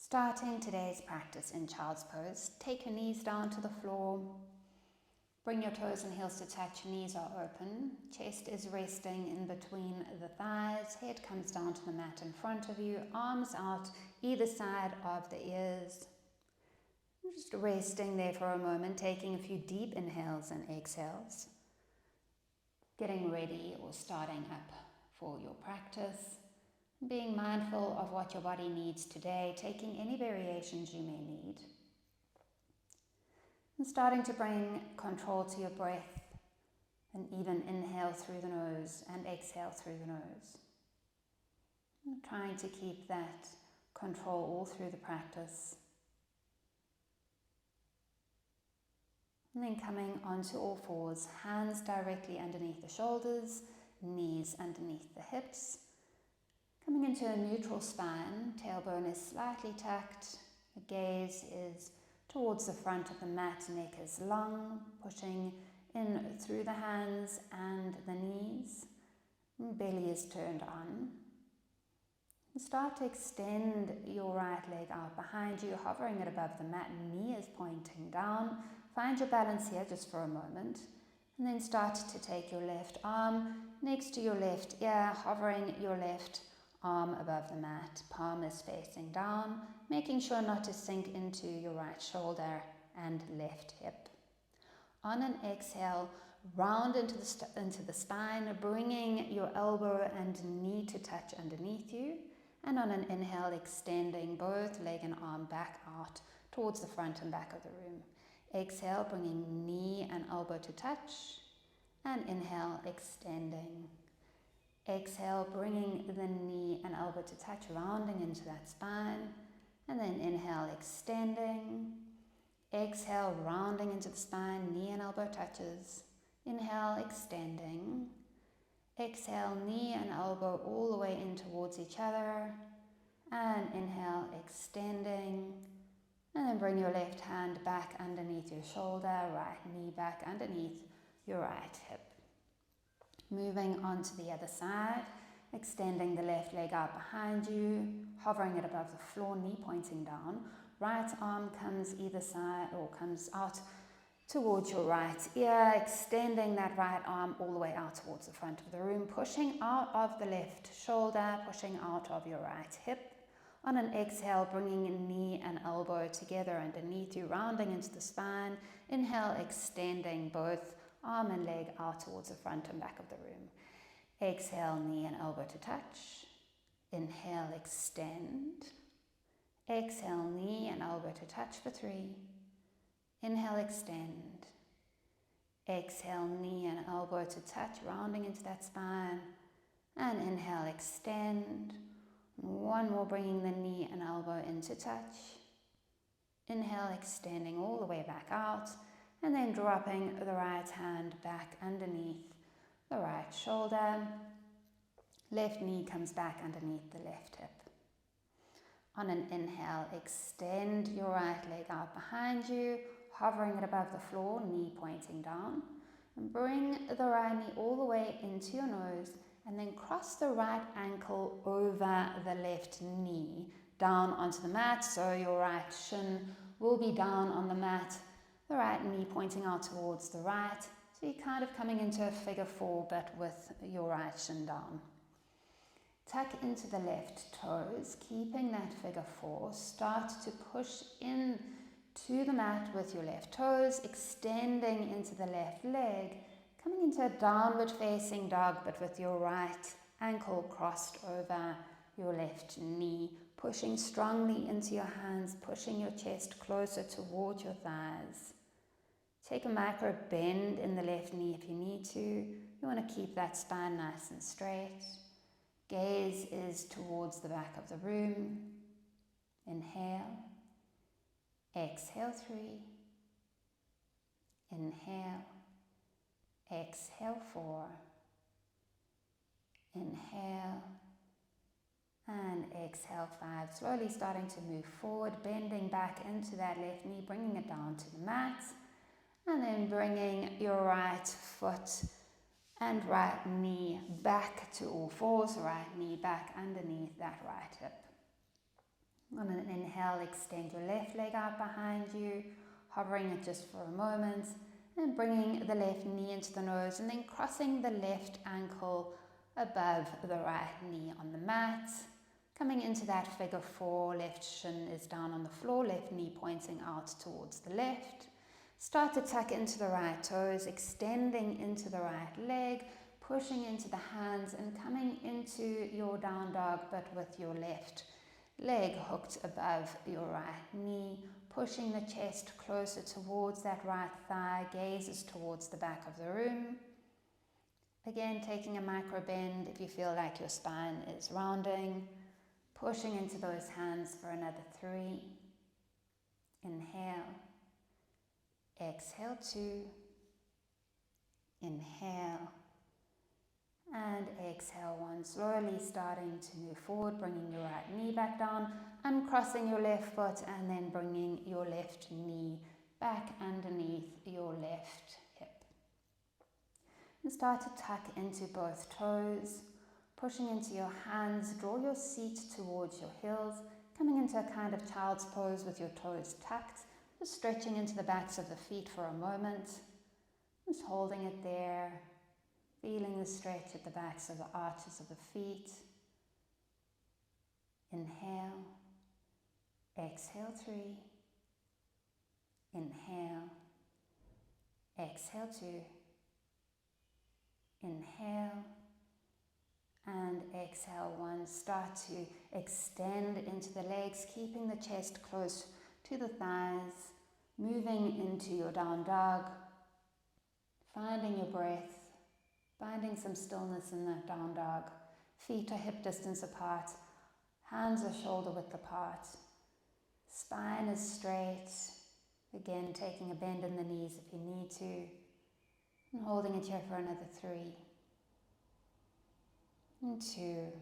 Starting today's practice in child's pose, take your knees down to the floor. Bring your toes and heels to touch, knees are open. Chest is resting in between the thighs. Head comes down to the mat in front of you. Arms out either side of the ears. Just resting there for a moment, taking a few deep inhales and exhales. Getting ready or starting up for your practice. Being mindful of what your body needs today, taking any variations you may need. And starting to bring control to your breath, and even inhale through the nose and exhale through the nose. And trying to keep that control all through the practice. And then coming onto all fours, hands directly underneath the shoulders, knees underneath the hips. Coming into a neutral spine, tailbone is slightly tucked, the gaze is towards the front of the mat, neck is long, pushing in through the hands and the knees. Belly is turned on. Start to extend your right leg out behind you, hovering it above the mat, knee is pointing down. Find your balance here just for a moment. And then start to take your left arm next to your left ear, hovering your left arm above the mat, palm is facing down, making sure not to sink into your right shoulder and left hip. On an exhale, round into the spine, bringing your elbow and knee to touch underneath you. And on an inhale, extending both leg and arm back out towards the front and back of the room. Exhale, bringing knee and elbow to touch. And inhale, extending. Exhale, bringing the knee and elbow to touch, rounding into that spine. And then inhale, extending. Exhale, rounding into the spine, knee and elbow touches. Inhale, extending. Exhale, knee and elbow all the way in towards each other. And inhale, extending. And then bring your left hand back underneath your shoulder, right knee back underneath your right hip. Moving on to the other side, extending the left leg out behind you, hovering it above the floor, knee pointing down. Right arm comes either side or comes out towards your right ear, extending that right arm all the way out towards the front of the room, pushing out of the left shoulder, pushing out of your right hip. On an exhale, bringing knee and elbow together underneath you, rounding into the spine. Inhale, extending both arm and leg out towards the front and back of the room. Exhale, knee and elbow to touch. Inhale, extend. Exhale, knee and elbow to touch for 3. Inhale, extend. Exhale, knee and elbow to touch, rounding into that spine. And inhale, extend. One more, bringing the knee and elbow into touch. Inhale, extending all the way back out. And then dropping the right hand back underneath the right shoulder. Left knee comes back underneath the left hip. On an inhale, extend your right leg out behind you, hovering it above the floor, knee pointing down. And bring the right knee all the way into your nose, and then cross the right ankle over the left knee, down onto the mat, so your right shin will be down on the mat. The right knee pointing out towards the right. So you're kind of coming into a figure 4, but with your right shin down. Tuck into the left toes, keeping that figure 4. Start to push in to the mat with your left toes, extending into the left leg, coming into a downward facing dog, but with your right ankle crossed over your left knee, pushing strongly into your hands, pushing your chest closer towards your thighs. Take a micro bend in the left knee if you need to. You want to keep that spine nice and straight. Gaze is towards the back of the room. Inhale. Exhale 3. Inhale. Exhale 4. Inhale. And exhale 5. Slowly starting to move forward, bending back into that left knee, bringing it down to the mat. And then bringing your right foot and right knee back to all fours, right knee back underneath that right hip. On an inhale, extend your left leg out behind you, hovering it just for a moment, and bringing the left knee into the nose, and then crossing the left ankle above the right knee on the mat. Coming into that figure 4, left shin is down on the floor, left knee pointing out towards the left. Start to tuck into the right toes, extending into the right leg, pushing into the hands and coming into your down dog, but with your left leg hooked above your right knee, pushing the chest closer towards that right thigh, gazes towards the back of the room. Again, taking a micro bend if you feel like your spine is rounding, pushing into those hands for another 3. Inhale. Exhale 2. Inhale. And exhale 1, slowly starting to move forward, bringing your right knee back down, uncrossing your left foot, and then bringing your left knee back underneath your left hip. And start to tuck into both toes, pushing into your hands, draw your seat towards your heels, coming into a kind of child's pose with your toes tucked, just stretching into the backs of the feet for a moment, just holding it there. Feeling the stretch at the backs of the arches of the feet. Inhale. Exhale 3. Inhale. Exhale 2. Inhale. And exhale 1. Start to extend into the legs, keeping the chest close to the thighs. Moving into your down dog. Finding your breath. Finding some stillness in that down dog. Feet are hip distance apart. Hands are shoulder width apart. Spine is straight. Again, taking a bend in the knees if you need to. And holding it here for another 3. And 2.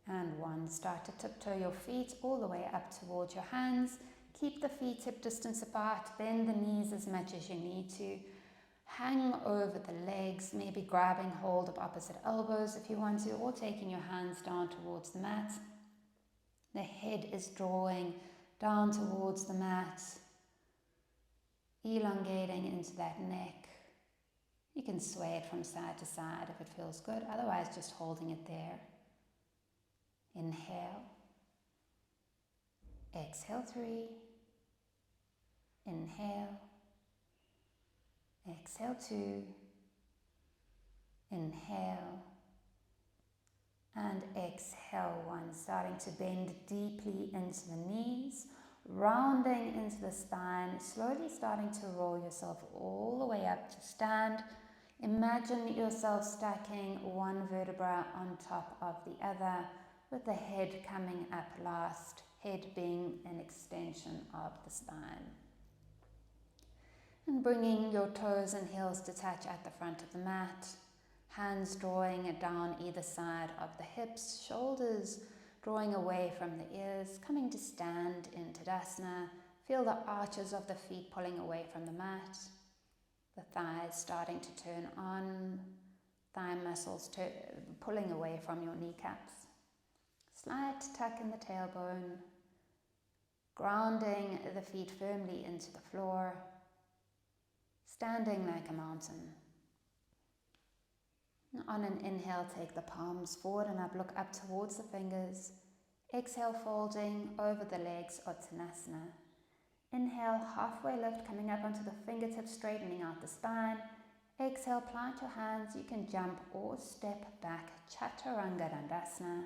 And 1. Start to tiptoe your feet all the way up towards your hands. Keep the feet hip distance apart. Bend the knees as much as you need to. Hang over the legs, maybe grabbing hold of opposite elbows if you want to, or taking your hands down towards the mat. The head is drawing down towards the mat, elongating into that neck. You can sway it from side to side if it feels good, otherwise just holding it there. Inhale. Exhale 3. Inhale. Exhale 2. Inhale. And exhale 1. Starting to bend deeply into the knees, rounding into the spine, slowly starting to roll yourself all the way up to stand. Imagine yourself stacking one vertebra on top of the other, with the head coming up last, head being an extension of the spine. And bringing your toes and heels to touch at the front of the mat. Hands drawing it down either side of the hips, shoulders drawing away from the ears, coming to stand in Tadasana. Feel the arches of the feet pulling away from the mat. The thighs starting to turn on, thigh muscles pulling away from your kneecaps. Slight tuck in the tailbone, grounding the feet firmly into the floor. Standing like a mountain. On an inhale, take the palms forward and up, look up towards the fingers. Exhale, folding over the legs, Uttanasana. Inhale, halfway lift, coming up onto the fingertips, straightening out the spine. Exhale, plant your hands. You can jump or step back, Chaturanga Dandasana.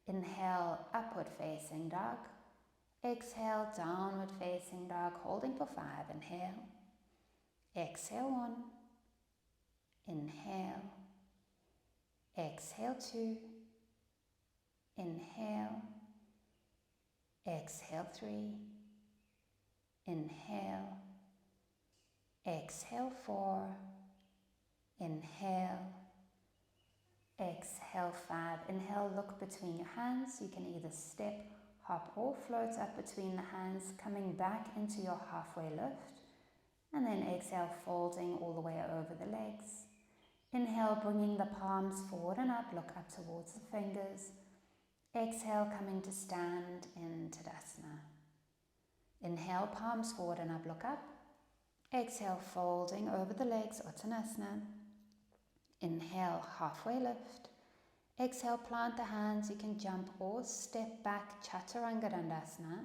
Inhale, upward facing dog. Exhale, downward facing dog, holding for 5. Inhale. Exhale 1. Inhale. Exhale 2. Inhale. Exhale 3. Inhale. Exhale 4. Inhale. Exhale 5. Inhale, look between your hands. You can either step, hop or float up between the hands, coming back into your halfway lift. And then exhale, folding all the way over the legs. Inhale, bringing the palms forward and up, look up towards the fingers. Exhale, coming to stand in Tadasana. Inhale, palms forward and up, look up. Exhale, folding over the legs, Uttanasana. Inhale, halfway lift. Exhale, plant the hands, you can jump or step back, Chaturanga Dandasana.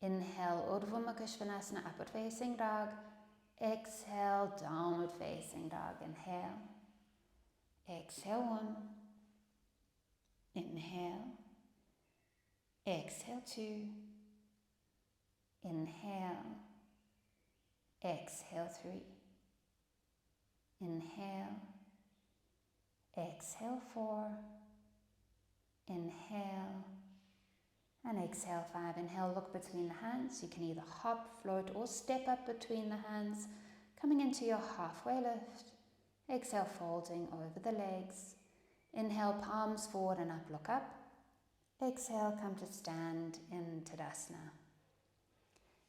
Inhale, Urdhva Mukha Svanasana, upward facing dog. Exhale, downward facing dog. Inhale. Exhale, one. Inhale. Exhale, two. Inhale. Exhale, three. Inhale. Exhale, four. Inhale. And exhale, five. Inhale, look between the hands. You can either hop, float, or step up between the hands, coming into your halfway lift. Exhale, folding over the legs. Inhale, palms forward and up, look up. Exhale, come to stand in Tadasana.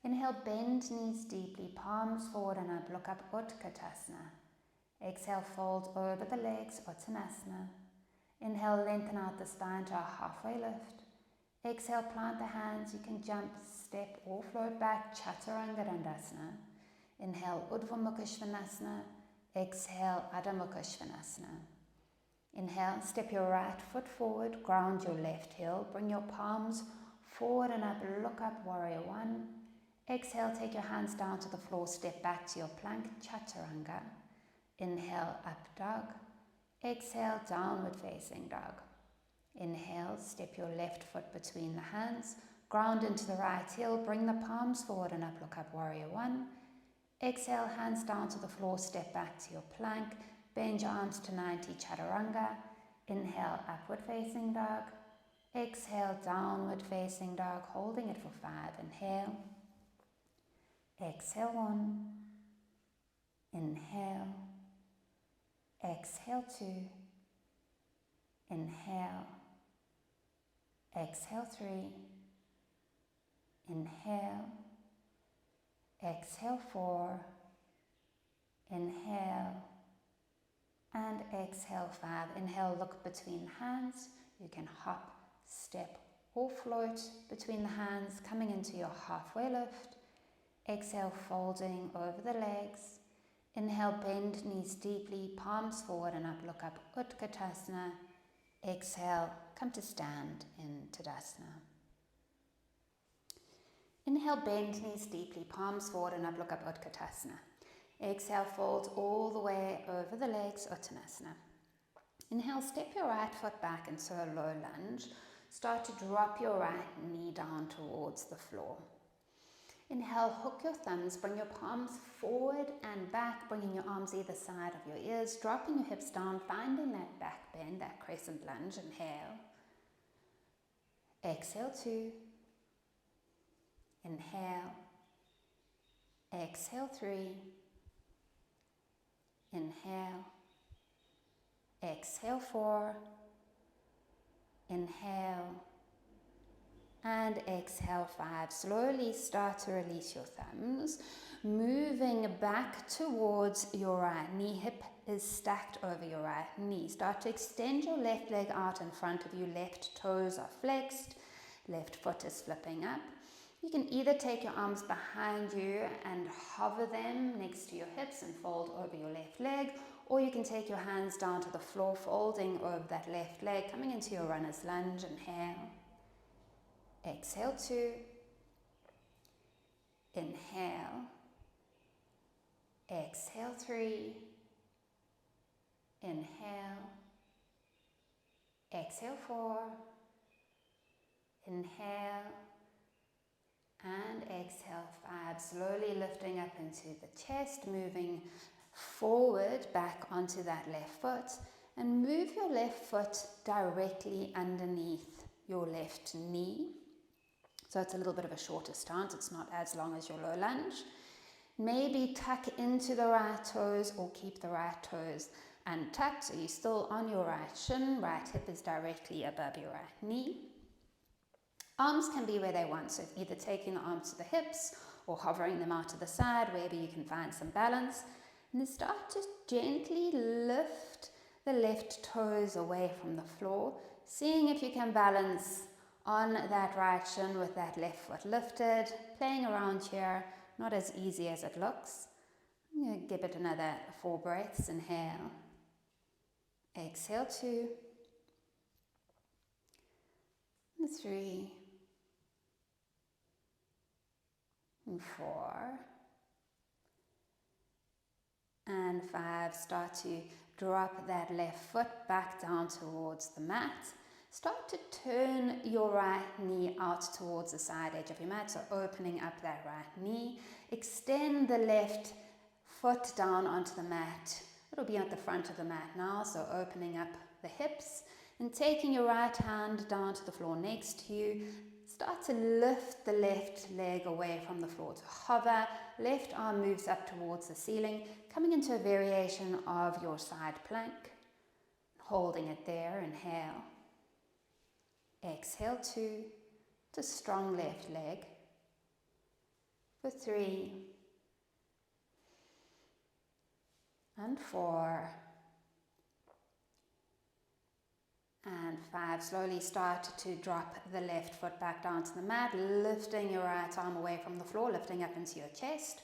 Inhale, bend knees deeply, palms forward and up, look up, Utkatasana. Exhale, fold over the legs, Uttanasana. Inhale, lengthen out the spine to a halfway lift. Exhale, plant the hands, you can jump, step or float back, Chaturanga Dandasana. Inhale, Urdhva Mukha Svanasana. Exhale, Adho Mukha Svanasana. Inhale, step your right foot forward, ground your left heel, bring your palms forward and up, look up, warrior one. Exhale, take your hands down to the floor, step back to your plank, Chaturanga. Inhale, up dog. Exhale, downward facing dog. Inhale, step your left foot between the hands, ground into the right heel, bring the palms forward and up, look up, warrior one. Exhale, hands down to the floor, step back to your plank, bend your arms to 90, Chaturanga. Inhale, upward facing dog. Exhale, downward facing dog, holding it for 5. Inhale. Exhale, 1. Inhale. Exhale, 2. Inhale. Exhale, 3. Inhale. Exhale, 4. Inhale. And exhale, 5. Inhale, look between the hands. You can hop, step or float between the hands, coming into your halfway lift. Exhale, folding over the legs. Inhale, bend knees deeply, palms forward and up, look up, Utkatasana. Exhale, come to stand in Tadasana. Inhale, bend knees deeply, palms forward and up, look up, Utkatasana. Exhale, fold all the way over the legs, Uttanasana. Inhale, step your right foot back into a low lunge. Start to drop your right knee down towards the floor. Inhale, hook your thumbs, bring your palms forward and back, bringing your arms either side of your ears, dropping your hips down, finding that back bend, that crescent lunge. Inhale. Exhale, 2. Inhale. Exhale, 3. Inhale. Exhale, 4. Inhale. And exhale, 5. Slowly start to release your thumbs, moving back towards your right knee. Hip is stacked over your right knee. Start to extend your left leg out in front of you. Left toes are flexed. Left foot is flipping up. You can either take your arms behind you and hover them next to your hips and fold over your left leg, or you can take your hands down to the floor, folding over that left leg, coming into your runner's lunge. Inhale. Exhale, 2. Inhale. Exhale, 3. Inhale. Exhale, 4. Inhale. And exhale, 5. Slowly lifting up into the chest, moving forward back onto that left foot, and move your left foot directly underneath your left knee. So it's a little bit of a shorter stance. It's not as long as your low lunge. Maybe tuck into the right toes or keep the right toes untucked. So you're still on your right shin. Right hip is directly above your right knee. Arms can be where they want. So either taking the arms to the hips or hovering them out to the side, wherever you can find some balance. And then start to gently lift the left toes away from the floor. seeing if you can balance on that right shin with that left foot lifted, playing around here, not as easy as it looks. I'm going to give it another 4 breaths. Inhale, exhale 2, 3, 4, and 5. Start to drop that left foot back down towards the mat. Start to turn your right knee out towards the side edge of your mat, so opening up that right knee. Extend the left foot down onto the mat. It'll be at the front of the mat now, so opening up the hips and taking your right hand down to the floor next to you. Start to lift the left leg away from the floor to hover. Left arm moves up towards the ceiling, coming into a variation of your side plank. Holding it there, inhale. Exhale 2, to strong left leg. For 3, and 4, and 5. Slowly start to drop the left foot back down to the mat, lifting your right arm away from the floor, lifting up into your chest,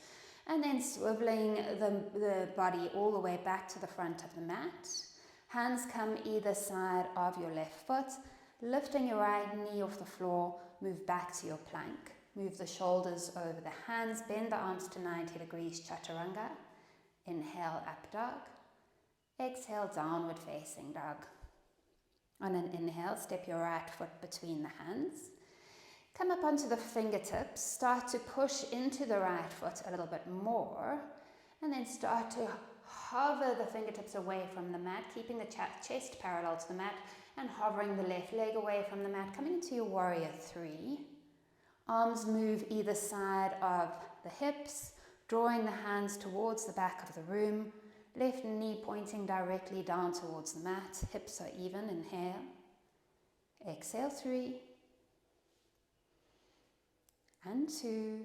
and then swiveling the body all the way back to the front of the mat. Hands come either side of your left foot, lifting your right knee off the floor, move back to your plank. Move the shoulders over the hands, bend the arms to 90 degrees, chaturanga. Inhale, up dog. Exhale, downward facing dog. On an inhale, step your right foot between the hands. Come up onto the fingertips, start to push into the right foot a little bit more, and then start to hover the fingertips away from the mat, keeping the chest parallel to the mat, and hovering the left leg away from the mat, coming into your warrior 3. Arms move either side of the hips, drawing the hands towards the back of the room, left knee pointing directly down towards the mat, hips are even, inhale. Exhale 3, and 2,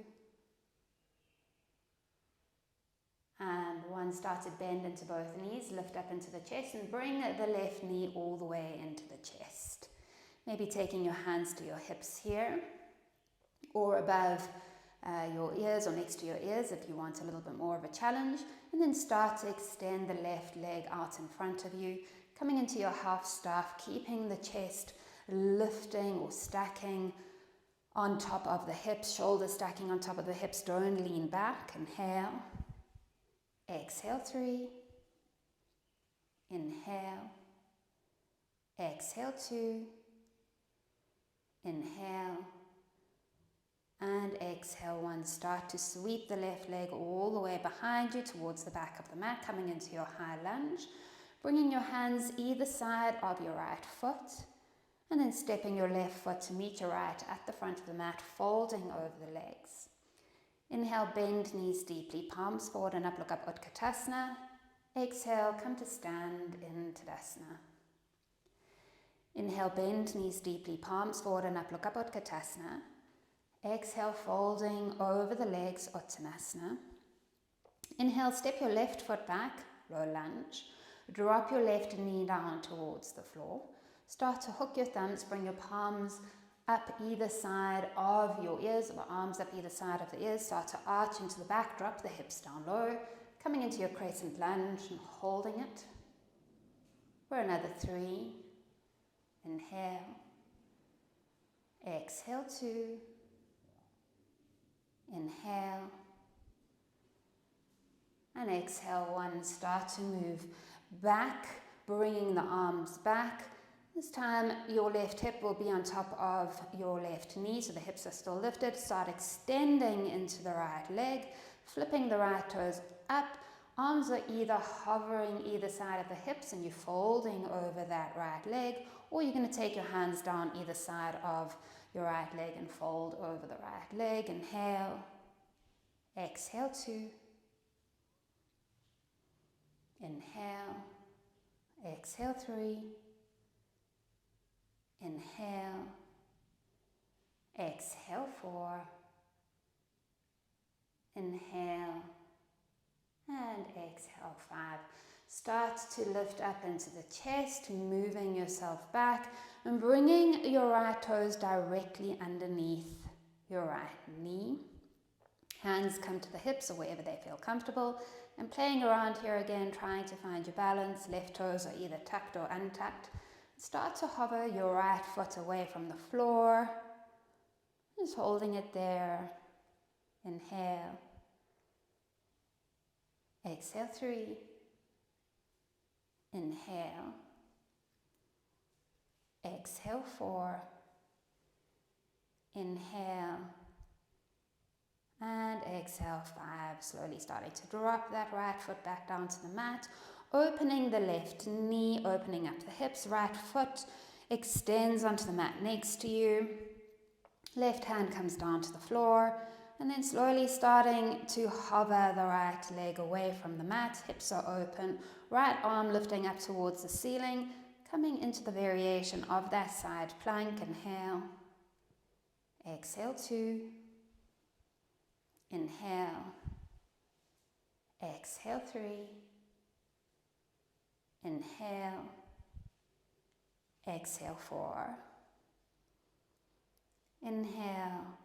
and 1. Start to bend into both knees, lift up into the chest and bring the left knee all the way into the chest. Maybe taking your hands to your hips here or above your ears or next to your ears if you want a little bit more of a challenge, and then start to extend the left leg out in front of you, coming into your half staff, keeping the chest lifting or stacking on top of the hips, shoulders stacking on top of the hips. Don't lean back. Inhale. Exhale 3, inhale, exhale 2, inhale, and exhale 1. Start to sweep the left leg all the way behind you towards the back of the mat, coming into your high lunge, bringing your hands either side of your right foot, and then stepping your left foot to meet your right at the front of the mat, folding over the legs. Inhale, bend knees deeply, palms forward and up, look up, Utkatasana. Exhale, come to stand in Tadasana. Inhale, bend knees deeply, palms forward and up, look up, Utkatasana. Exhale, folding over the legs, Uttanasana. Inhale, step your left foot back, low lunge. Drop your left knee down towards the floor. Start to hook your thumbs, bring your palms up either side of your ears, or arms up either side of the ears. Start to arch into the back, drop the hips down low, coming into your crescent lunge and holding it. For another 3, inhale, exhale 2, inhale, and exhale 1. Start to move back, bringing the arms back. This time your left hip will be on top of your left knee, so the hips are still lifted. Start extending into the right leg, flipping the right toes up. Arms are either hovering either side of the hips and you're folding over that right leg, or you're going to take your hands down either side of your right leg and fold over the right leg. Inhale, exhale 2, inhale, exhale 3, inhale, exhale 4, inhale, and exhale 5. Start to lift up into the chest, moving yourself back and bringing your right toes directly underneath your right knee. Hands come to the hips or wherever they feel comfortable, and playing around here again, trying to find your balance. Left toes are either tucked or untucked. Start to hover your right foot away from the floor, just holding it there. Inhale. Exhale 3. Inhale. Exhale 4. Inhale. And exhale 5. Slowly starting to drop that right foot back down to the mat. Opening the left knee, opening up the hips. Right foot extends onto the mat next to you. Left hand comes down to the floor. And then slowly starting to hover the right leg away from the mat. Hips are open. Right arm lifting up towards the ceiling. Coming into the variation of that side plank. Inhale. Exhale 2. Inhale. Exhale 3. Inhale. Exhale 4. Inhale.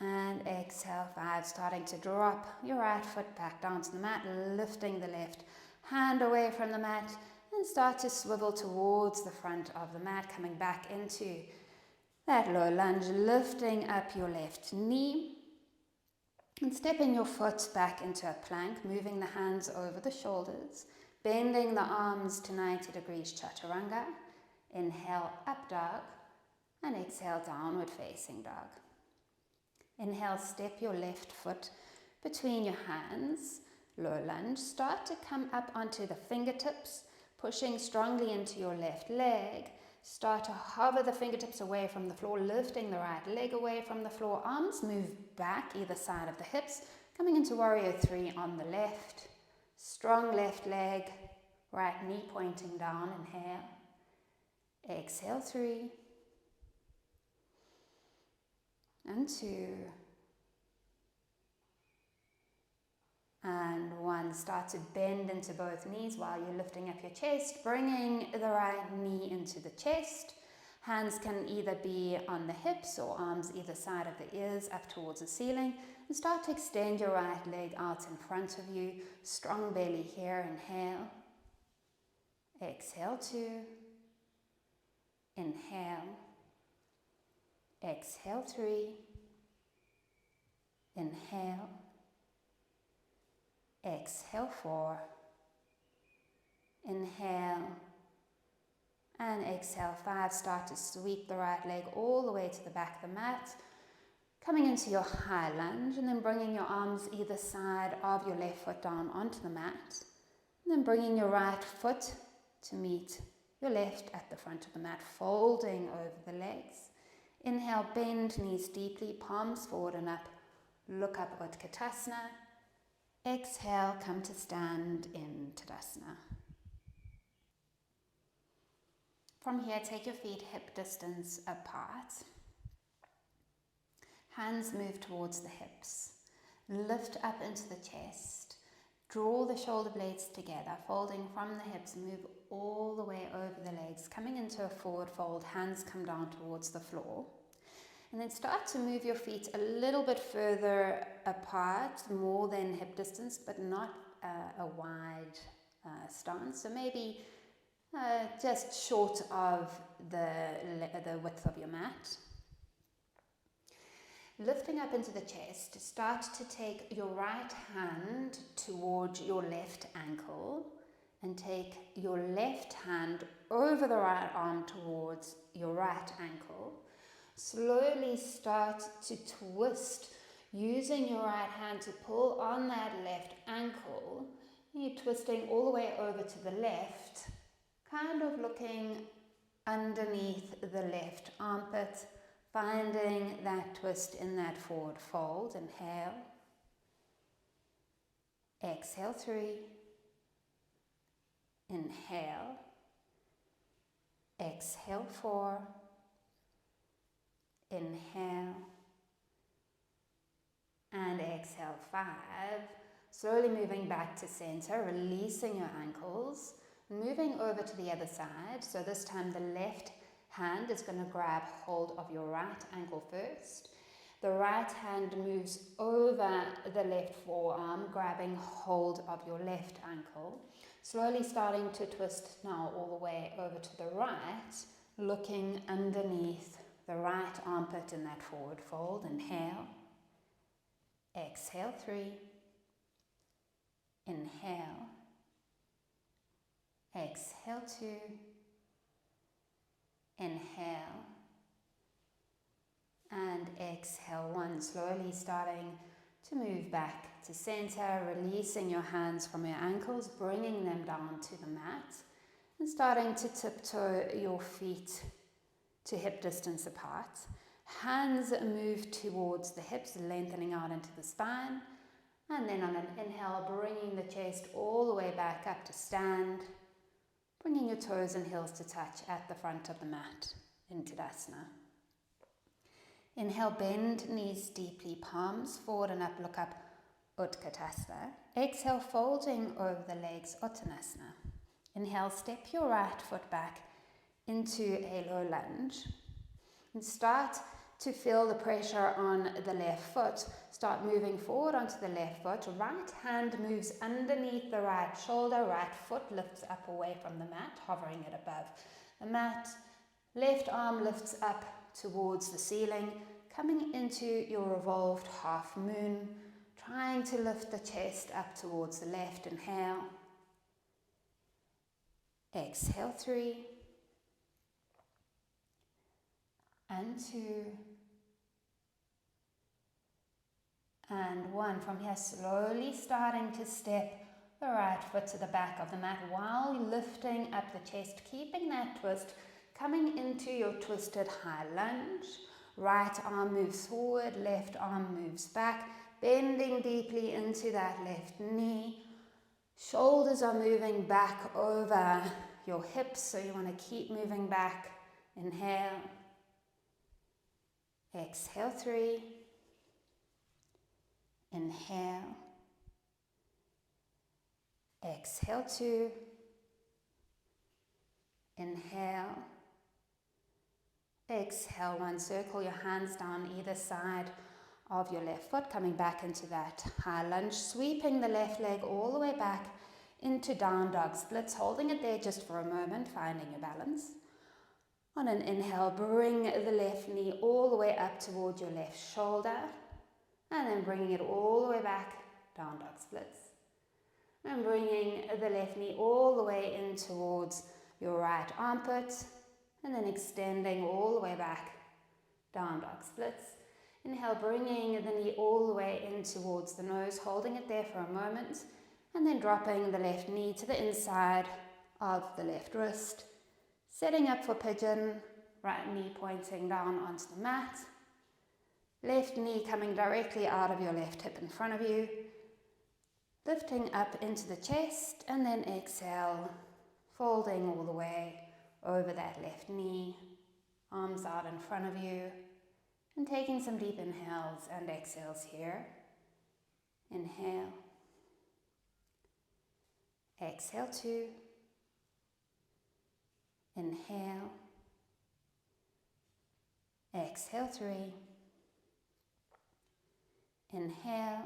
And exhale 5, starting to drop your right foot back down to the mat, lifting the left hand away from the mat, and start to swivel towards the front of the mat, coming back into that low lunge, lifting up your left knee, and stepping your foot back into a plank, moving the hands over the shoulders, bending the arms to 90 degrees chaturanga. Inhale, up dog, and exhale, downward facing dog. Inhale, step your left foot between your hands, low lunge. Start to come up onto the fingertips, pushing strongly into your left leg. Start to hover the fingertips away from the floor, lifting the right leg away from the floor. Arms move back either side of the hips, coming into warrior 3 on the left. Strong left leg, right knee pointing down. Inhale. Exhale 3. And 2. And 1. Start to bend into both knees while you're lifting up your chest, bringing the right knee into the chest. Hands can either be on the hips or arms either side of the ears up towards the ceiling. And start to extend your right leg out in front of you. Strong belly here. Inhale. Exhale 2. Inhale. Exhale 3. Inhale. Exhale 4. Inhale. And exhale 5. Start to sweep the right leg all the way to the back of the mat. Coming into your high lunge and then bringing your arms either side of your left foot down onto the mat. And then bringing your right foot to meet your left at the front of the mat, folding over the legs. Inhale, bend knees deeply, palms forward and up. Look up at Utkatasana. Exhale, come to stand in Tadasana. From here, take your feet hip distance apart. Hands move towards the hips. Lift up into the chest. Draw the shoulder blades together, folding from the hips, move all the way over the legs, coming into a forward fold, hands come down towards the floor. And then start to move your feet a little bit further apart, more than hip distance, but not a wide stance. So maybe just short of the width of your mat. Lifting up into the chest, start to take your right hand towards your left ankle and take your left hand over the right arm towards your right ankle. Slowly start to twist, using your right hand to pull on that left ankle. You're twisting all the way over to the left, kind of looking underneath the left armpit, finding that twist in that forward fold. Inhale. Exhale 3. Inhale. Exhale 4. Inhale. And exhale 5. Slowly moving back to center, releasing your ankles, moving over to the other side. So this time the left hand is going to grab hold of your right ankle first. The right hand moves over the left forearm, grabbing hold of your left ankle. Slowly starting to twist now all the way over to the right, looking underneath the right armpit in that forward fold. Inhale. Exhale, 3. Inhale. Exhale, 2. Inhale. And exhale, 1. Slowly starting to move back to center, releasing your hands from your ankles, bringing them down to the mat, and starting to tiptoe your feet to hip distance apart. Hands move towards the hips, lengthening out into the spine. And then on an inhale, bringing the chest all the way back up to stand, bringing your toes and heels to touch at the front of the mat in Tadasana. Inhale, bend knees deeply, palms forward and up, look up, Utkatasana. Exhale, folding over the legs, Uttanasana. Inhale, step your right foot back into a low lunge. And start to feel the pressure on the left foot. Start moving forward onto the left foot. Right hand moves underneath the right shoulder. Right foot lifts up away from the mat, hovering it above the mat. Left arm lifts up towards the ceiling, coming into your revolved half moon, trying to lift the chest up towards the left. Inhale. Exhale, 3. And 2. And 1. From here, slowly starting to step the right foot to the back of the mat while lifting up the chest, keeping that twist, coming into your twisted high lunge. Right arm moves forward, left arm moves back, bending deeply into that left knee. Shoulders are moving back over your hips, so you want to keep moving back. Inhale. Exhale, 3. Inhale. Exhale, 2. Inhale. Exhale, 1. Circle your hands down either side of your left foot, coming back into that high lunge, sweeping the left leg all the way back into down dog splits, holding it there just for a moment, finding your balance. On an inhale, bring the left knee all the way up towards your left shoulder, and then bringing it all the way back, down dog splits. And bringing the left knee all the way in towards your right armpit, and then extending all the way back, down dog splits. Inhale, bringing the knee all the way in towards the nose, holding it there for a moment, and then dropping the left knee to the inside of the left wrist. Setting up for pigeon, right knee pointing down onto the mat. Left knee coming directly out of your left hip in front of you. Lifting up into the chest, and then exhale, folding all the way over that left knee. Arms out in front of you. And taking some deep inhales and exhales here. Inhale. Exhale, 2. Inhale. Exhale, 3. Inhale.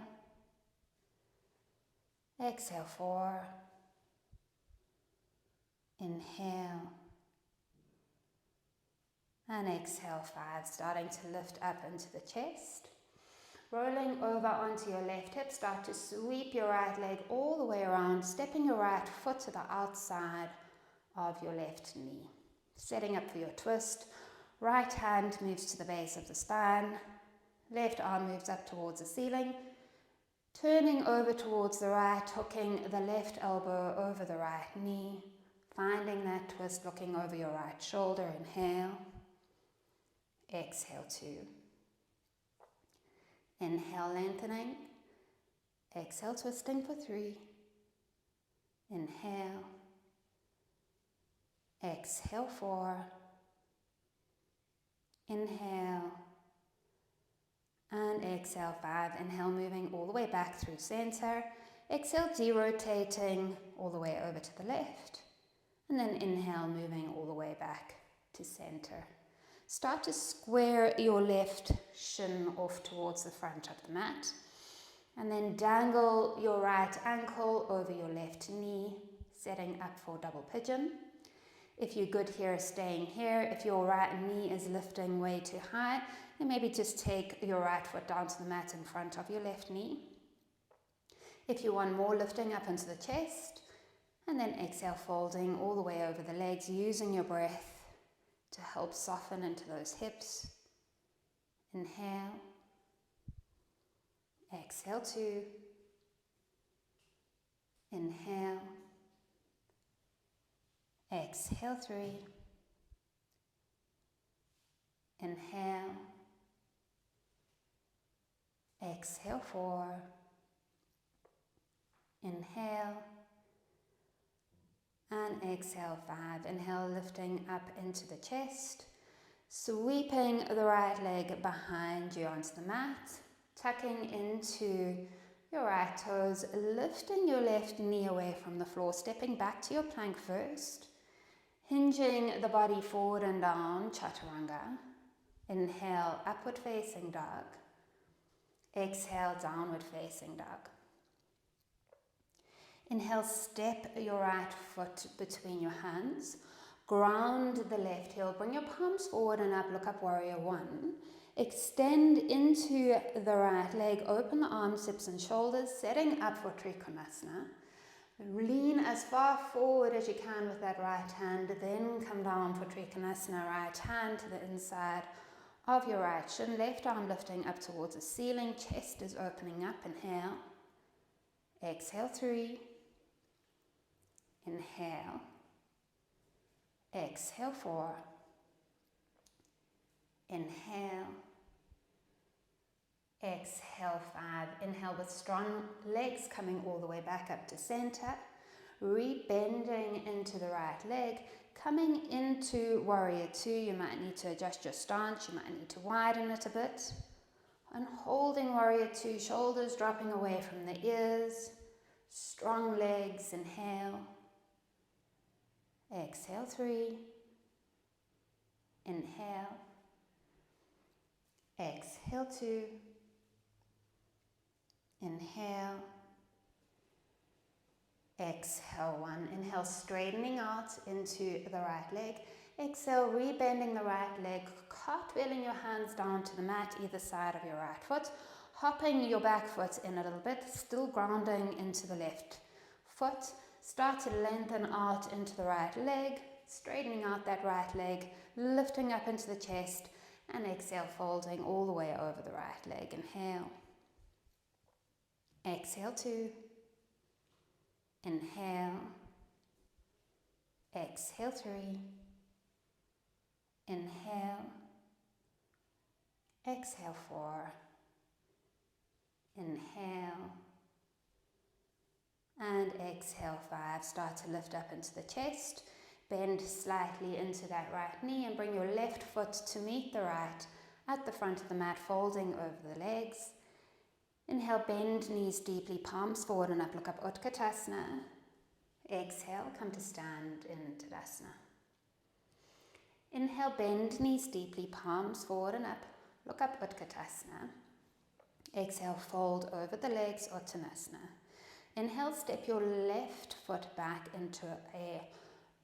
Exhale, 4. Inhale. And exhale, 5. Starting to lift up into the chest. Rolling over onto your left hip, start to sweep your right leg all the way around, stepping your right foot to the outside of your left knee. Setting up for your twist. Right hand moves to the base of the spine. Left arm moves up towards the ceiling. Turning over towards the right, hooking the left elbow over the right knee. Finding that twist, looking over your right shoulder. Inhale. Exhale, 2. Inhale, lengthening. Exhale, twisting for 3. Inhale. Exhale, 4. Inhale. And exhale, 5. Inhale, moving all the way back through center. Exhale, derotating all the way over to the left. And then inhale, moving all the way back to center. Start to square your left shin off towards the front of the mat. And then dangle your right ankle over your left knee, setting up for double pigeon. If you're good here, staying here. If your right knee is lifting way too high, then maybe just take your right foot down to the mat in front of your left knee. If you want more, lifting up into the chest, and then exhale, folding all the way over the legs, using your breath to help soften into those hips. Inhale. Exhale, 2. Inhale. Exhale, 3. Inhale. Exhale, 4. Inhale. And exhale, 5. Inhale, lifting up into the chest. Sweeping the right leg behind you onto the mat. Tucking into your right toes. Lifting your left knee away from the floor. Stepping back to your plank first. Hinging the body forward and down, chaturanga. Inhale, upward facing dog. Exhale, downward facing dog. Inhale, step your right foot between your hands. Ground the left heel. Bring your palms forward and up. Look up, warrior 1. Extend into the right leg. Open the arms, hips and shoulders. Setting up for Trikonasana. Lean as far forward as you can with that right hand. Then come down for Trikonasana. Right hand to the inside of your right shin. Left arm lifting up towards the ceiling. Chest is opening up. Inhale. Exhale, 3. Inhale. Exhale, 4. Inhale. Exhale, 5. Inhale with strong legs coming all the way back up to center. Rebending into the right leg. Coming into warrior 2. You might need to adjust your stance. You might need to widen it a bit. And holding warrior 2. Shoulders dropping away from the ears. Strong legs. Inhale. Exhale, 3. Inhale. Exhale, 2. Inhale. Exhale, 1. Inhale, straightening out into the right leg. Exhale, rebending the right leg. Cartwheeling your hands down to the mat, either side of your right foot. Hopping your back foot in a little bit. Still grounding into the left foot. Start to lengthen out into the right leg. Straightening out that right leg. Lifting up into the chest. And exhale, folding all the way over the right leg. Inhale. Exhale, 2. Inhale. Exhale, 3. Inhale. Exhale, 4. Inhale. And exhale, 5. Start to lift up into the chest. Bend slightly into that right knee and bring your left foot to meet the right at the front of the mat, folding over the legs. Inhale, bend knees deeply, palms forward and up, look up, Utkatasana. Exhale, come to stand in Tadasana. Inhale, bend knees deeply, palms forward and up, look up, Utkatasana. Exhale, fold over the legs, Uttanasana. Inhale, step your left foot back into a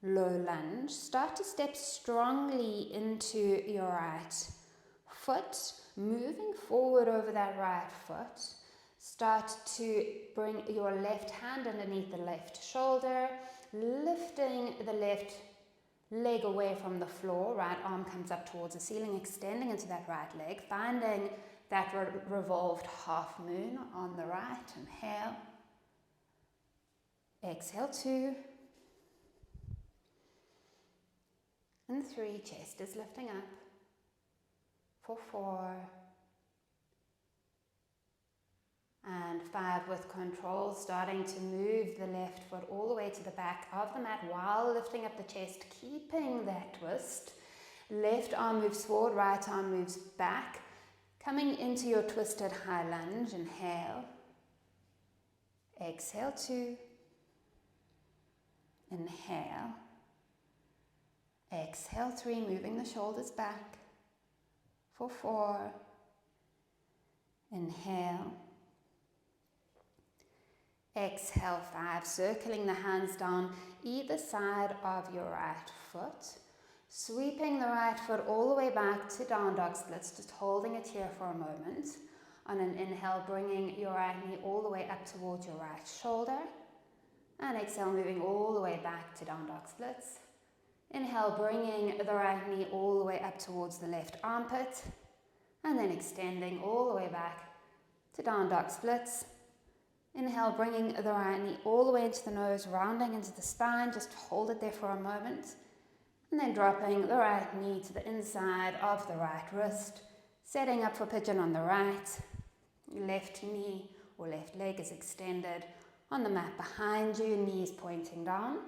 low lunge. Start to step strongly into your right foot, moving forward over that right foot. Start to bring your left hand underneath the left shoulder, lifting the left leg away from the floor. Right arm comes up towards the ceiling, extending into that right leg, finding that revolved half moon on the right. Inhale. Exhale, 2. And 3, chest is lifting up. For 4. And 5 with control, starting to move the left foot all the way to the back of the mat while lifting up the chest, keeping that twist. Left arm moves forward, right arm moves back. Coming into your twisted high lunge, inhale. Exhale 2. Inhale. Exhale 3, moving the shoulders back. For 4. Inhale. Exhale 5, circling the hands down either side of your right foot. Sweeping the right foot all the way back to down dog splits, just holding it here for a moment. On an inhale, bringing your right knee all the way up towards your right shoulder. And exhale, moving all the way back to down dog splits. Inhale, bringing the right knee all the way up towards the left armpit. And then extending all the way back to down dog splits. Inhale, bringing the right knee all the way into the nose, rounding into the spine. Just hold it there for a moment. And then dropping the right knee to the inside of the right wrist. Setting up for pigeon on the right. Left knee or left leg is extended on the mat behind you, knees pointing down.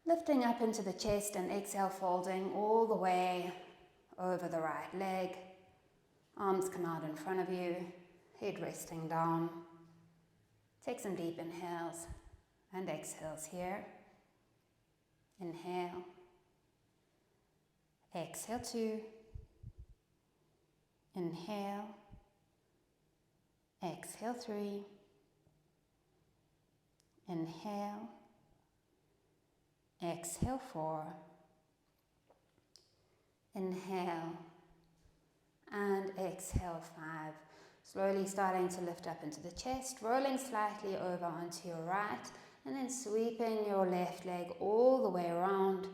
Lifting up into the chest and exhale, folding all the way over the right leg. Arms come out in front of you, head resting down. Take some deep inhales and exhales here. Inhale. Exhale 2. Inhale. Exhale 3. Inhale. Exhale 4. Inhale. And exhale 5. Slowly starting to lift up into the chest, rolling slightly over onto your right, and then sweeping your left leg all the way around,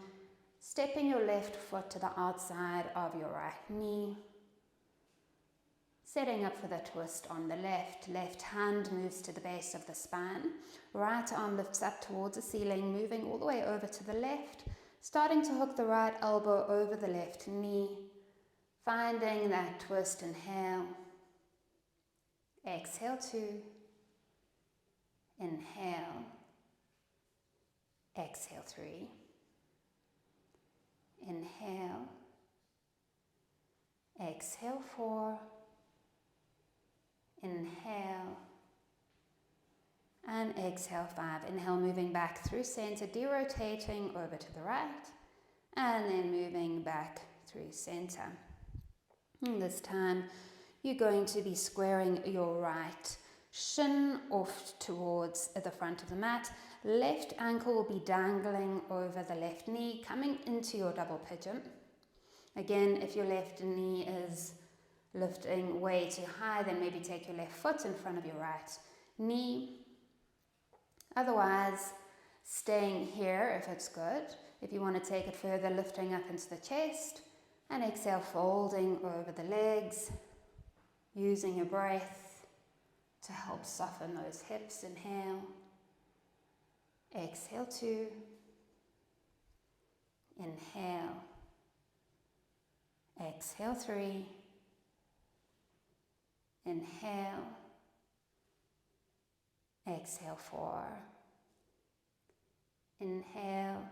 stepping your left foot to the outside of your right knee, setting up for the twist on the left. Left hand moves to the base of the spine, right arm lifts up towards the ceiling, moving all the way over to the left, starting to hook the right elbow over the left knee, finding that twist. Inhale. Exhale 2. Inhale. Exhale 3. Inhale. Exhale 4. Inhale. And exhale 5. Inhale, moving back through center, derotating over to the right, and then moving back through center. And this time, you're going to be squaring your right shin off towards the front of the mat. Left ankle will be dangling over the left knee, coming into your double pigeon. Again, if your left knee is lifting way too high, then maybe take your left foot in front of your right knee. Otherwise, staying here if it's good. If you want to take it further, lifting up into the chest, and exhale, folding over the legs. Using your breath to help soften those hips. Inhale. Exhale 2. Inhale. Exhale 3. Inhale. Exhale 4. Inhale.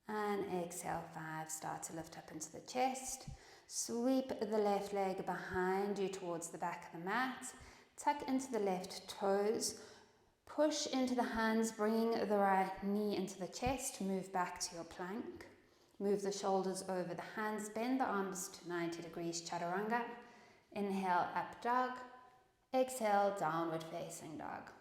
And exhale 5. Start to lift up into the chest. Sweep the left leg behind you towards the back of the mat. Tuck into the left toes. Push into the hands, bringing the right knee into the chest. Move back to your plank. Move the shoulders over the hands. Bend the arms to 90 degrees, chaturanga. Inhale, up dog. Exhale, downward facing dog.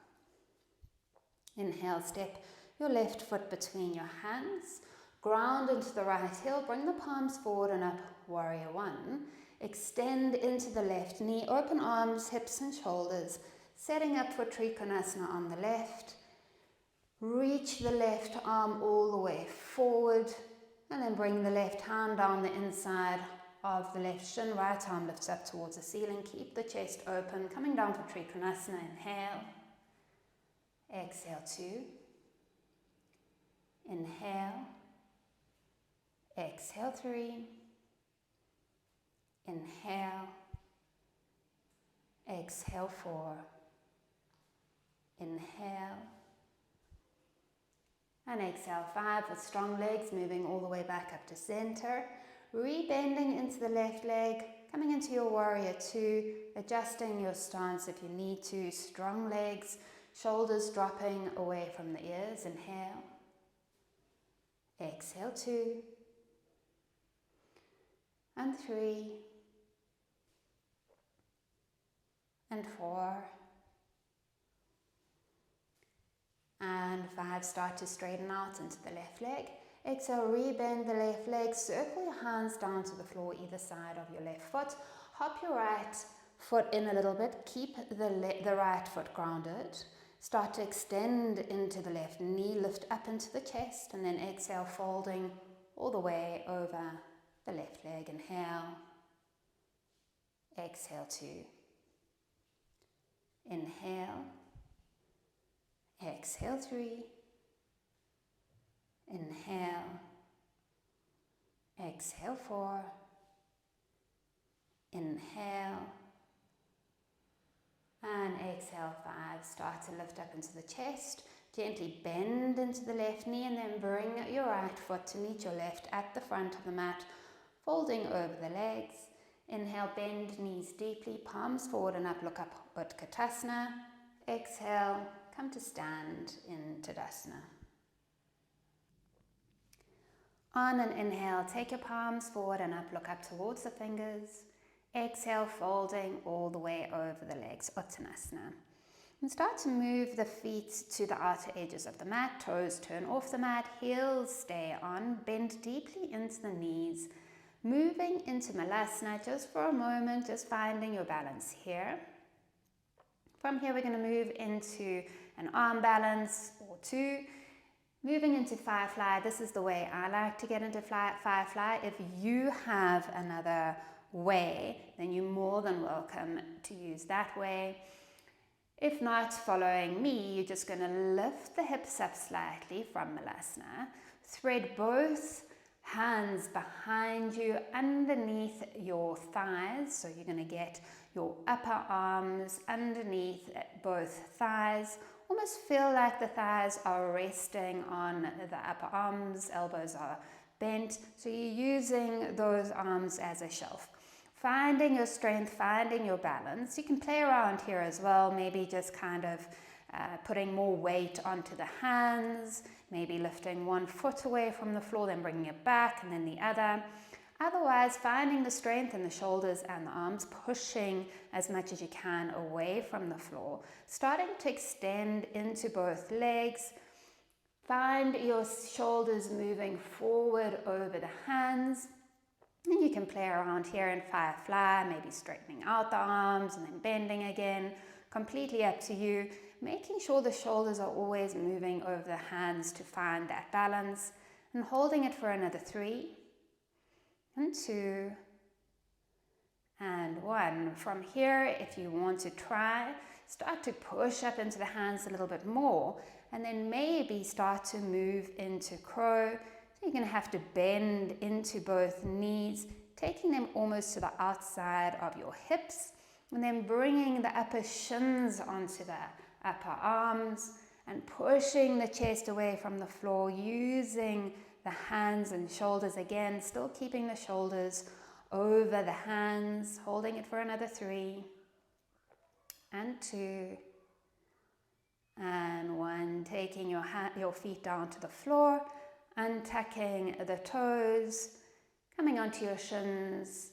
Inhale, step your left foot between your hands. Ground into the right heel, bring the palms forward and up, warrior 1. Extend into the left knee, open arms, hips and shoulders, setting up for Trikonasana on the left. Reach the left arm all the way forward, and then bring the left hand down the inside of the left shin, right arm lifts up towards the ceiling, keep the chest open, coming down for Trikonasana. Inhale, exhale 2, inhale, exhale 3, inhale, exhale 4, inhale, and exhale 5 with strong legs moving all the way back up to center, rebending into the left leg, coming into your warrior two, adjusting your stance if you need to, strong legs, shoulders dropping away from the ears, inhale, exhale 2, and 3, and 4, and 5, start to straighten out into the left leg. Exhale, rebend the left leg, circle your hands down to the floor either side of your left foot. Hop your right foot in a little bit, keep the right foot grounded. Start to extend into the left knee, lift up into the chest, and then exhale, folding all the way over the left leg. Inhale, exhale 2. Inhale, exhale 3. Inhale, exhale 4. Inhale, and exhale 5. Start to lift up into the chest. Gently bend into the left knee and then bring your right foot to meet your left at the front of the mat, folding over the legs. Inhale, bend knees deeply, palms forward and up, look up, Utkatasana. Exhale, come to stand in Tadasana. On an inhale, take your palms forward and up, look up towards the fingers. Exhale, folding all the way over the legs, Uttanasana. And start to move the feet to the outer edges of the mat, toes turn off the mat, heels stay on, bend deeply into the knees. Moving into Malasana just for a moment, just finding your balance here. From here we're going to move into an arm balance or 2. Moving into Firefly, this is the way I like to get into Firefly. If you have another way, then you're more than welcome to use that way. If not, following me, you're just going to lift the hips up slightly from Malasana. Thread both hands behind you underneath your thighs. So you're going to get your upper arms underneath both thighs. Almost feel like the thighs are resting on the upper arms, elbows are bent. So you're using those arms as a shelf. Finding your strength, finding your balance. You can play around here as well, maybe just kind of putting more weight onto the hands, maybe lifting one foot away from the floor, then bringing it back, and then the other. Otherwise, finding the strength in the shoulders and the arms, pushing as much as you can away from the floor. Starting to extend into both legs. Find your shoulders moving forward over the hands. And you can play around here in Firefly, maybe straightening out the arms and then bending again. Completely up to you. Making sure the shoulders are always moving over the hands to find that balance. And holding it for another 3. And 2, and 1. From here, if you want to try, start to push up into the hands a little bit more, and then maybe start to move into crow. So you're going to have to bend into both knees, taking them almost to the outside of your hips, and then bringing the upper shins onto the upper arms, and pushing the chest away from the floor, using the hands and shoulders again, still keeping the shoulders over the hands, holding it for another 3, and 2, and 1. Taking your feet down to the floor, untucking the toes, coming onto your shins,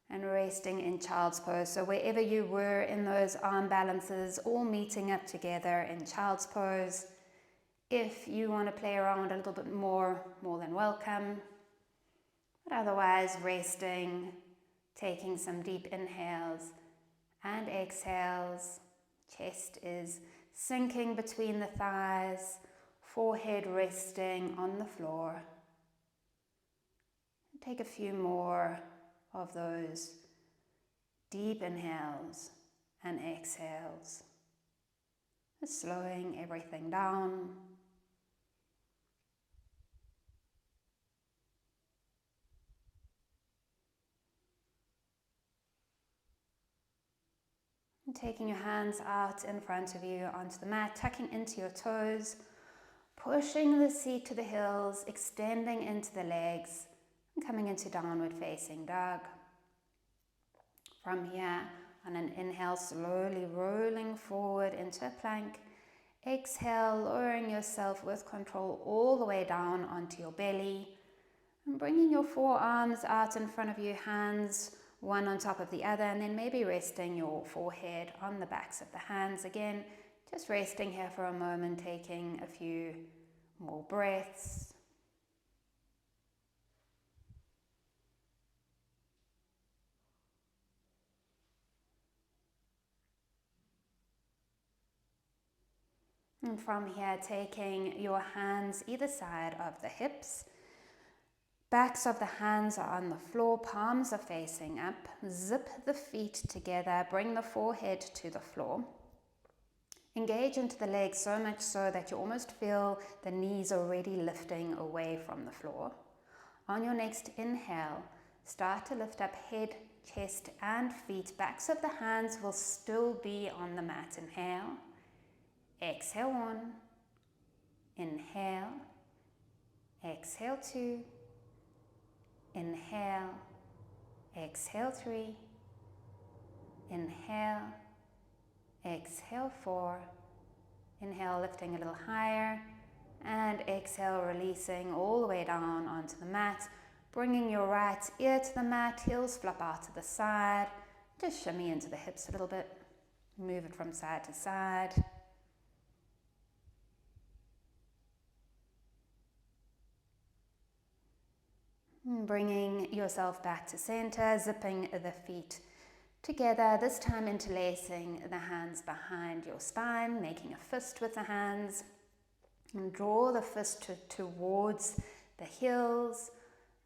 and resting in child's pose. So wherever you were in those arm balances, all meeting up together in child's pose. If you want to play around a little bit more than welcome. But otherwise, resting, taking some deep inhales and exhales. Chest is sinking between the thighs, forehead resting on the floor. Take a few more of those deep inhales and exhales. Slowing everything down. And taking your hands out in front of you onto the mat, tucking into your toes, pushing the seat to the heels, extending into the legs, and coming into downward facing dog. From here, on an inhale, slowly rolling forward into a plank. Exhale, lowering yourself with control all the way down onto your belly. And bringing your forearms out in front of you, hands one on top of the other, and then maybe resting your forehead on the backs of the hands again. Just resting here for a moment, taking a few more breaths. And from here, taking your hands either side of the hips. Backs of the hands are on the floor, palms are facing up. Zip the feet together, bring the forehead to the floor. Engage into the legs so much so that you almost feel the knees already lifting away from the floor. On your next inhale, start to lift up head, chest and feet. Backs of the hands will still be on the mat. Inhale. Exhale 1. Inhale. Exhale 2. Inhale. Exhale 3. Inhale. Exhale 4. Inhale, lifting a little higher. And exhale, releasing all the way down onto the mat. Bringing your right ear to the mat, heels flop out to the side. Just shimmy into the hips a little bit. Move it from side to side. Bringing yourself back to center, zipping the feet together, this time interlacing the hands behind your spine, making a fist with the hands. And draw the fist towards the heels.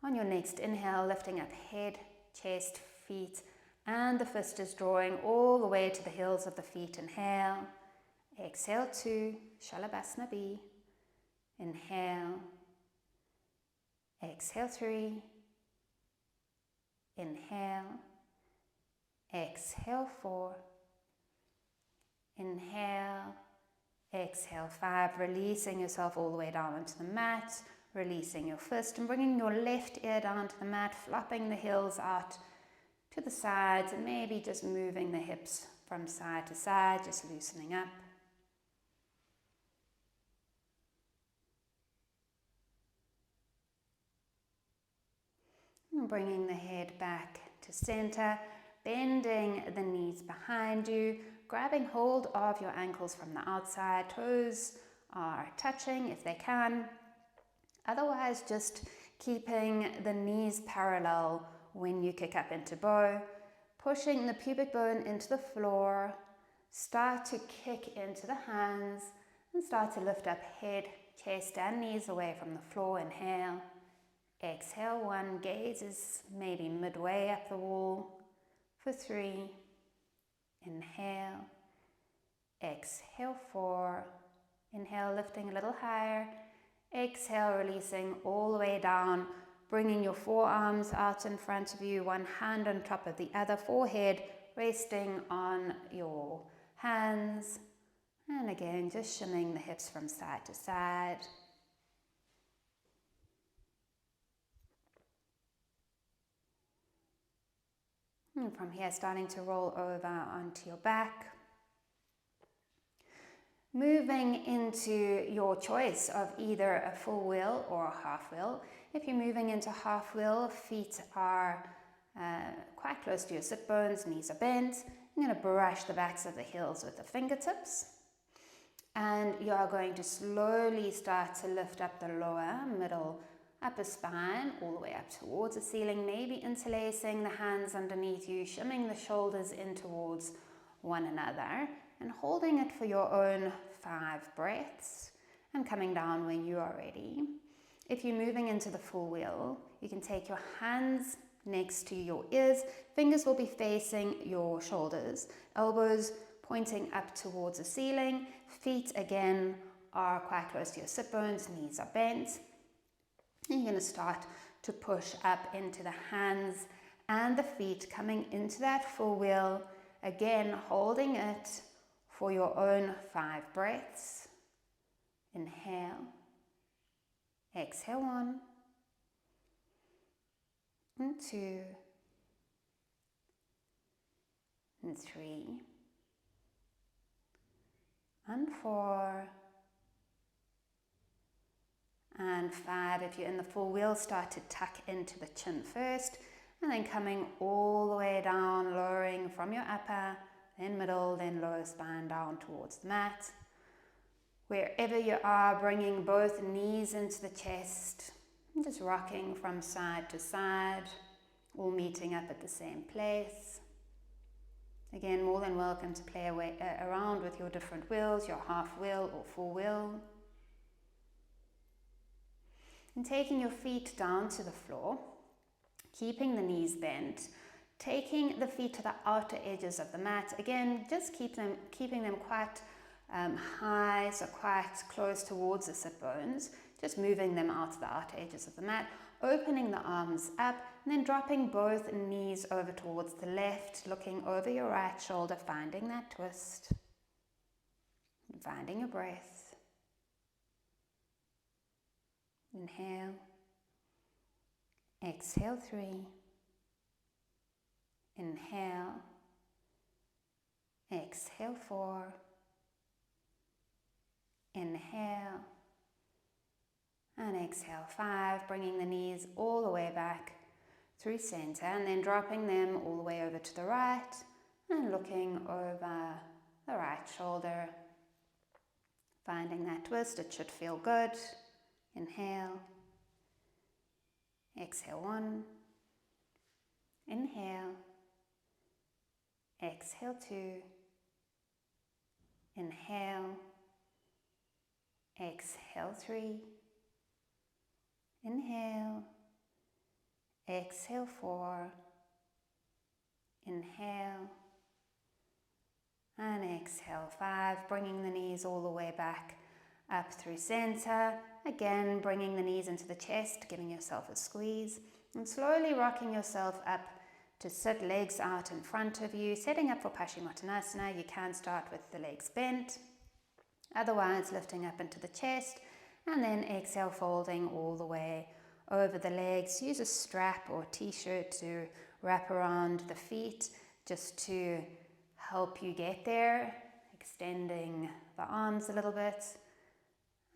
On your next inhale, lifting up head, chest, feet, and the fist is drawing all the way to the heels of the feet. Inhale. Exhale 2, Shalabhasana B. Inhale. Exhale 3. Inhale. Exhale 4. Inhale. Exhale 5. Releasing yourself all the way down onto the mat. Releasing your fist and bringing your left ear down to the mat, flopping the heels out to the sides and maybe just moving the hips from side to side, just loosening up. And bringing the head back to center, bending the knees behind you, grabbing hold of your ankles from the outside, toes are touching if they can. Otherwise, just keeping the knees parallel when you kick up into bow, pushing the pubic bone into the floor, start to kick into the hands and start to lift up head, chest and knees away from the floor. Inhale. Exhale 1, gaze is maybe midway up the wall for 3. Inhale. Exhale 4. Inhale, lifting a little higher. Exhale, releasing all the way down, bringing your forearms out in front of you, one hand on top of the other, forehead resting on your hands. And again, just shimming the hips from side to side. And from here, starting to roll over onto your back. Moving into your choice of either a full wheel or a half wheel. If you're moving into half wheel, feet are quite close to your sit bones, knees are bent. You're going to brush the backs of the heels with the fingertips. And you are going to slowly start to lift up the lower, middle, upper spine, all the way up towards the ceiling, maybe interlacing the hands underneath you, shimming the shoulders in towards one another, and holding it for your own 5 breaths, and coming down when you are ready. If you're moving into the full wheel, you can take your hands next to your ears, fingers will be facing your shoulders, elbows pointing up towards the ceiling, feet again are quite close to your sit bones, knees are bent. You're going to start to push up into the hands and the feet, coming into that full wheel. Again, holding it for your own 5 breaths. Inhale. Exhale 1. And 2. and 3, and 4, and 5. If you're in the full wheel, start to tuck into the chin first, and then coming all the way down, lowering from your upper, then middle, then lower spine down towards the mat. Wherever you are, bringing both knees into the chest, and just rocking from side to side, all meeting up at the same place. Again, more than welcome to play around with your different wheels, your half wheel or full wheel. And taking your feet down to the floor, keeping the knees bent, taking the feet to the outer edges of the mat. Again, just keeping them quite high, so quite close towards the sit bones, just moving them out to the outer edges of the mat, opening the arms up, and then dropping both knees over towards the left, looking over your right shoulder, finding that twist, finding your breath. Inhale, exhale 3, inhale, exhale 4, inhale, and exhale 5, bringing the knees all the way back through center, and then dropping them all the way over to the right, and looking over the right shoulder, finding that twist. It should feel good. Inhale, exhale 1, inhale, exhale 2, inhale, exhale 3, inhale, exhale 4, inhale, and exhale 5, bringing the knees all the way back up through center. Again, bringing the knees into the chest, giving yourself a squeeze, and slowly rocking yourself up to sit, legs out in front of you, setting up for Paschimottanasana. You can start with the legs bent, otherwise lifting up into the chest, and then exhale, folding all the way over the legs. Use a strap or t-shirt to wrap around the feet just to help you get there, extending the arms a little bit,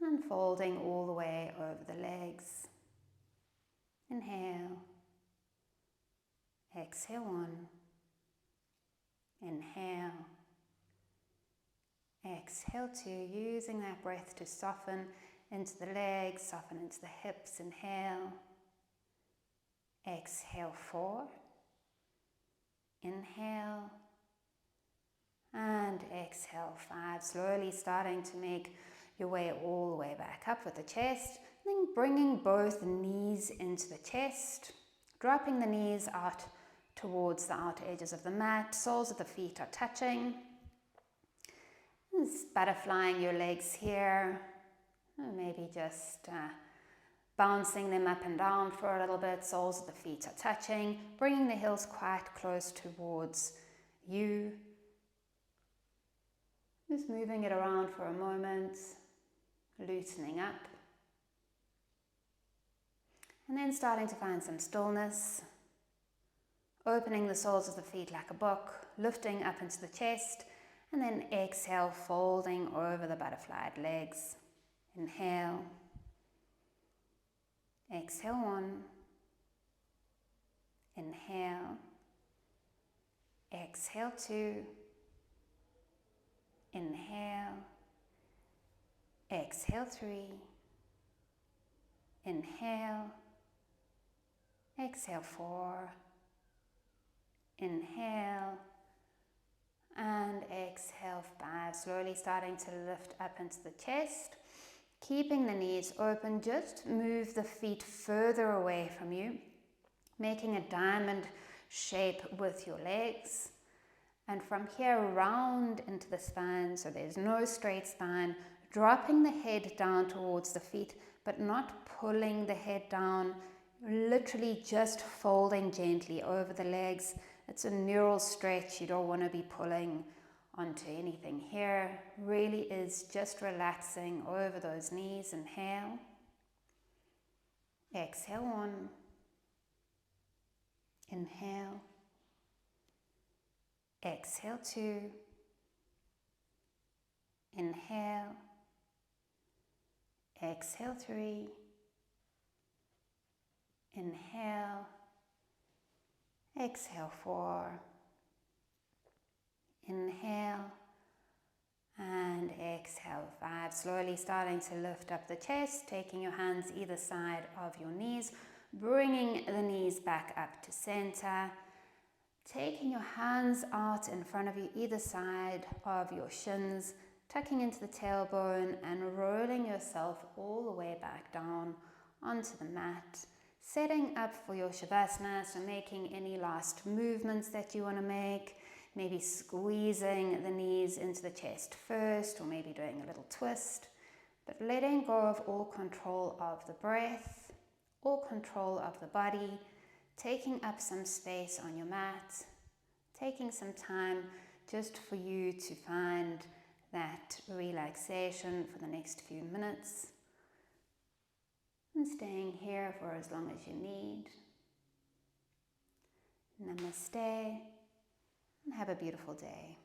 and folding all the way over the legs. Inhale, exhale 1, inhale, exhale 2, using that breath to soften into the legs, soften into the hips. Inhale, exhale 4, inhale, and exhale 5, slowly starting to make your way all the way back up with the chest, then bringing both knees into the chest, dropping the knees out towards the outer edges of the mat, soles of the feet are touching, just butterflying your legs here, and maybe just bouncing them up and down for a little bit, soles of the feet are touching, bringing the heels quite close towards you, just moving it around for a moment, loosening up, and then starting to find some stillness, opening the soles of the feet like a book, lifting up into the chest, and then exhale, folding over the butterflied legs. Inhale, exhale 1, inhale, exhale 2, inhale, exhale 3, inhale, exhale 4, inhale, and exhale 5, slowly starting to lift up into the chest, keeping the knees open. Just move the feet further away from you, making a diamond shape with your legs, and from here round into the spine, so there's no straight spine, dropping the head down towards the feet, but not pulling the head down, literally just folding gently over the legs. It's a neural stretch. You don't want to be pulling onto anything here. Really is just relaxing over those knees. Inhale, exhale 1, inhale, Exhale 2. Inhale. Exhale 3. Inhale. Exhale 4. Inhale. And exhale 5. Slowly starting to lift up the chest, taking your hands either side of your knees, bringing the knees back up to center, taking your hands out in front of you either side of your shins, tucking into the tailbone and rolling yourself all the way back down onto the mat, setting up for your Shavasana, so making any last movements that you want to make. Maybe squeezing the knees into the chest first, or maybe doing a little twist, but letting go of all control of the breath, all control of the body, taking up some space on your mat, taking some time just for you to find that relaxation for the next few minutes, and staying here for as long as you need. Namaste. And have a beautiful day.